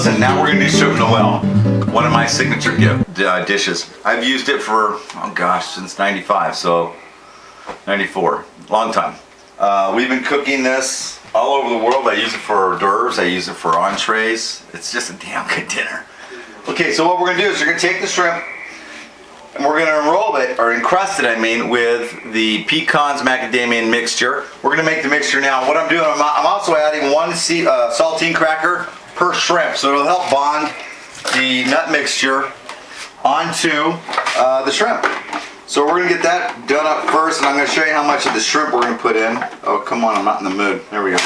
listen, now we're gonna do shrimp noel, one of my signature dishes. I've used it for, oh gosh, since 95, so 94, long time. We've been cooking this all over the world. I use it for hors d'oeuvres, I use it for entrees. It's just a damn good dinner. Okay, so what we're gonna do is we're gonna take the shrimp and we're gonna enroll it, or encrust it I mean, with the pecans macadamia mixture. We're gonna make the mixture now. What I'm doing, I'm also adding one saltine cracker per shrimp, so it'll help bond the nut mixture onto the shrimp. So we're gonna get that done up first, and I'm gonna show you how much of the shrimp we're gonna put in. Oh, come on, I'm not in the mood. There we go.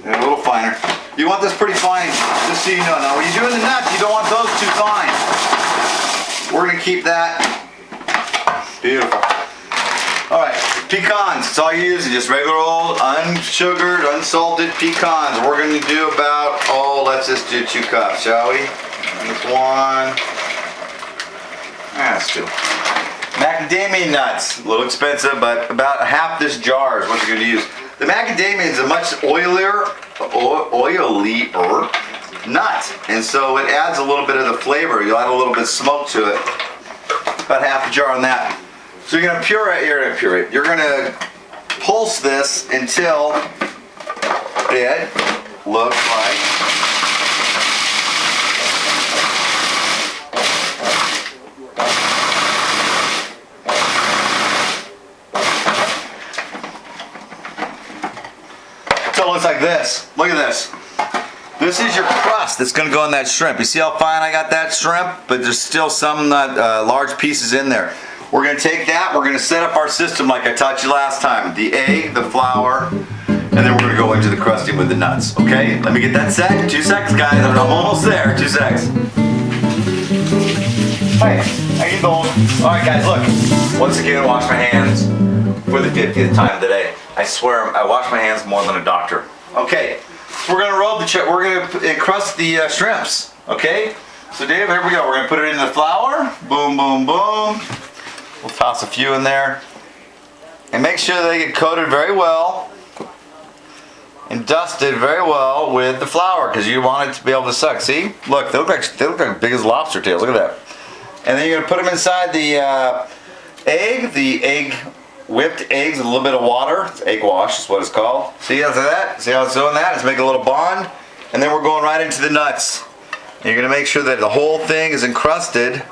And a little finer. You want this pretty fine, just so you know. Now, when you're doing the nuts, you don't want those too fine. We're gonna keep that beautiful. All right, pecans. That's all you use is just regular old unsugared, unsalted pecans. We're gonna do about, let's just do 2 cups, shall we? That's 1. That's 2. Macadamia nuts, a little expensive, but about half this jar is what you're gonna use. The macadamia is a much oilier nut, and so it adds a little bit of the flavor. You'll add a little bit of smoke to it. About half a jar on that. So you're gonna pulse this until it looks like this. Look at this. This is your crust that's going to go on that shrimp. You see how fine I got that shrimp? But there's still some large pieces in there. We're going to take that, we're going to set up our system like I taught you last time. The egg, the flour, and then we're going to go into the crusting with the nuts. Okay? Let me get that set. 2 seconds, guys. I'm almost there. 2 seconds. Hey, how you doing? Alright guys, look. Once again, I wash my hands for the 50th time of the day. I swear, I wash my hands more than a doctor. Okay, so we're gonna roll we're gonna encrust the shrimps. Okay, so Dave, here we go. We're gonna put it in the flour. Boom, boom, boom. We'll toss a few in there, and make sure they get coated very well and dusted very well with the flour, because you want it to be able to suck. See, look, they look like big as lobster tails. Look at that. And then you're gonna put them inside the egg. Whipped eggs with a little bit of water. It's egg wash is what it's called. See how it's that? See how it's doing that? It's making a little bond. And then we're going right into the nuts. And you're going to make sure that the whole thing is encrusted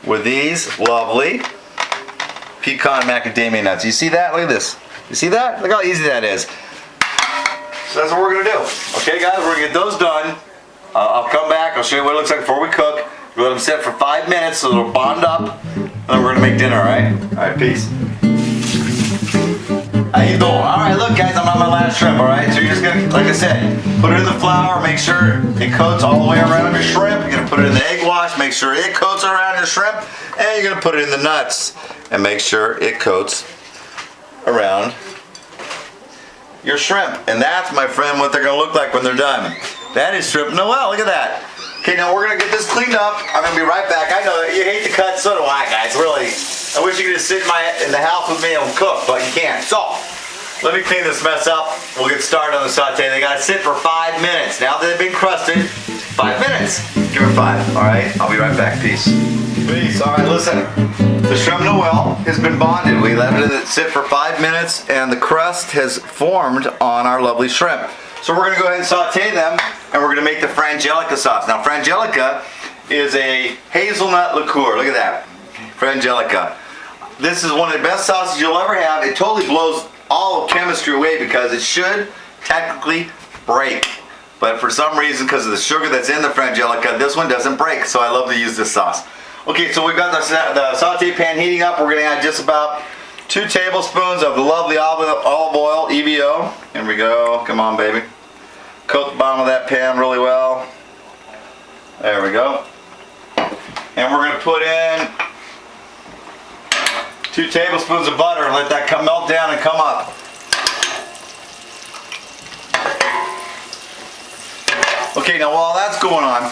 with these lovely pecan macadamia nuts. You see that? Look at this. You see that? Look how easy that is. So that's what we're going to do. Okay guys, we're going to get those done. I'll come back. I'll show you what it looks like before we cook. We let them sit for 5 minutes so it'll bond up. And then we're gonna make dinner, alright? Alright, peace. How you doing? Alright, look guys, I'm on my last shrimp, alright? So you're just gonna, like I said, put it in the flour, make sure it coats all the way around your shrimp. You're gonna put it in the egg wash, make sure it coats around your shrimp. And you're gonna put it in the nuts and make sure it coats around your shrimp. And that's, my friend, what they're gonna look like when they're done. That is shrimp noel, look at that. Okay, now we're gonna get this cleaned up. I'm gonna be right back. I know that you hate to cut, so do I, guys. Really, I wish you could just sit in the house with me and cook, but you can't. So, let me clean this mess up. We'll get started on the saute. They gotta sit for 5 minutes. Now that they've been crusted, 5 minutes. Give it 5. All right, I'll be right back. Peace. Peace. All right, listen. The shrimp noel has been bonded. We let it sit for 5 minutes, and the crust has formed on our lovely shrimp. So we're gonna go ahead and saute them, and we're gonna make the frangelica sauce. Now frangelica is a hazelnut liqueur. Look at that, frangelica. This is one of the best sauces you'll ever have. It totally blows all of chemistry away because it should technically break. But for some reason, because of the sugar that's in the frangelica, this one doesn't break. So I love to use this sauce. Okay, so we've got the saute pan heating up. We're gonna add just about 2 tablespoons of the lovely olive oil, EVO. Here we go. Come on, baby. Coat the bottom of that pan really well. There we go. And we're going to put in 2 tablespoons of butter and let that melt down and come up. Okay, now while that's going on,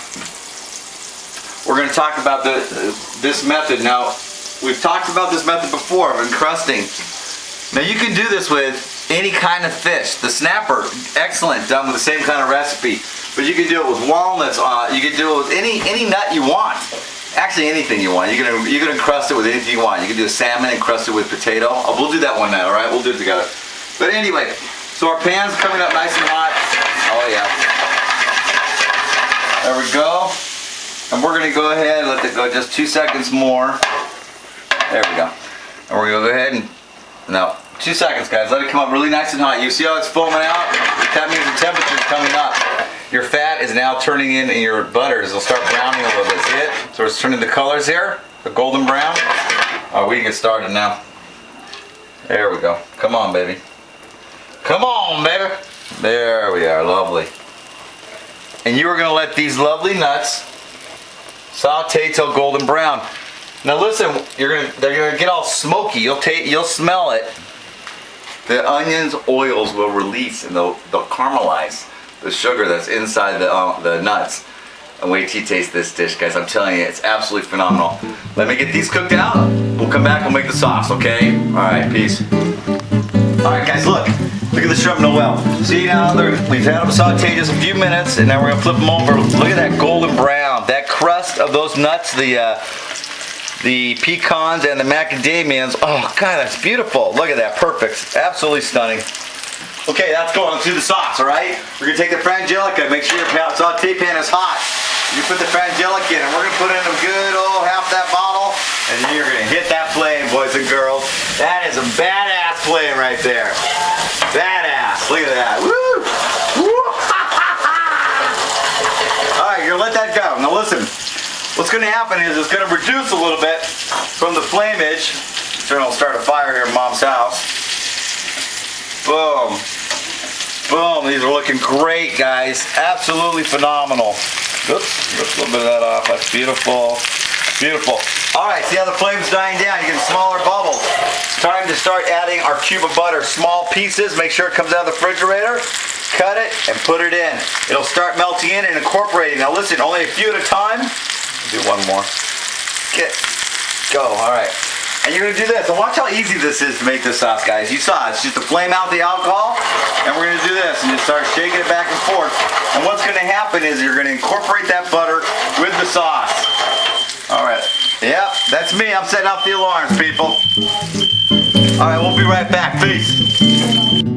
we're we're going to talk about this method. Now, we've talked about this method before of encrusting. Now you can do this with any kind of fish. The snapper, excellent, done with the same kind of recipe. But you can do it with walnuts. You can do it with any nut you want. Actually, anything you want. You can encrust it with anything you want. You can do a salmon, encrust it with potato. Oh, we'll do that one night, all right? We'll do it together. But anyway, so our pan's coming up nice and hot. Oh yeah. There we go. And we're gonna go ahead and let it go just 2 seconds more. There we go. And we're gonna go ahead and, now, 2 seconds, guys. Let it come up really nice and hot. You see how it's foaming out? That means the temperature is coming up. Your fat is now turning in, and your butters will start browning a little bit. See it? So it's turning the colors here, the golden brown. Oh, we can get started now. There we go. Come on, baby. Come on, baby. There we are. Lovely. And you are going to let these lovely nuts saute till golden brown. Now listen, they're gonna get all smoky. You'll smell it. The onions oils will release and they'll caramelize the sugar that's inside the nuts. And wait till you taste this dish, guys. I'm telling you, it's absolutely phenomenal. Let me get these cooked out. We'll come back and we'll make the sauce, okay? All right, peace. All right, guys, look at the shrimp Noel. See now, we've had them sauteed just a few minutes, and now we're gonna flip them over. Look at that golden brown. That crust of those nuts, the pecans and the macadamias. Oh God, that's beautiful. Look at that, perfect, absolutely stunning. Okay, that's going to the sauce, all right? We're gonna take the frangelica, make sure your saute pan is hot. You put the frangelica in, and we're gonna put in a good old half that bottle, and then you're gonna hit that flame, boys and girls. That is a badass flame right there. Badass, look at that, woo! Woo! All right, you're gonna let that go. Now listen, what's gonna happen is it's gonna reduce a little bit from the flameage. I'll start a fire here in Mom's house. Boom. Boom, these are looking great, guys. Absolutely phenomenal. Oops, rip a little bit of that off. That's beautiful. Beautiful. All right, see how the flame's dying down? You get smaller bubbles. It's time to start adding our cube of butter. Small pieces. Make sure it comes out of the refrigerator. Cut it and put it in. It'll start melting in and incorporating. Now listen, only a few at a time. Do one more. Go. All right. And you're going to do this. And watch how easy this is to make this sauce, guys. You saw it. It's just to flame out the alcohol. And we're going to do this. And just start shaking it back and forth. And what's going to happen is you're going to incorporate that butter with the sauce. All right. Yep, that's me. I'm setting off the alarms, people. All right, we'll be right back. Peace.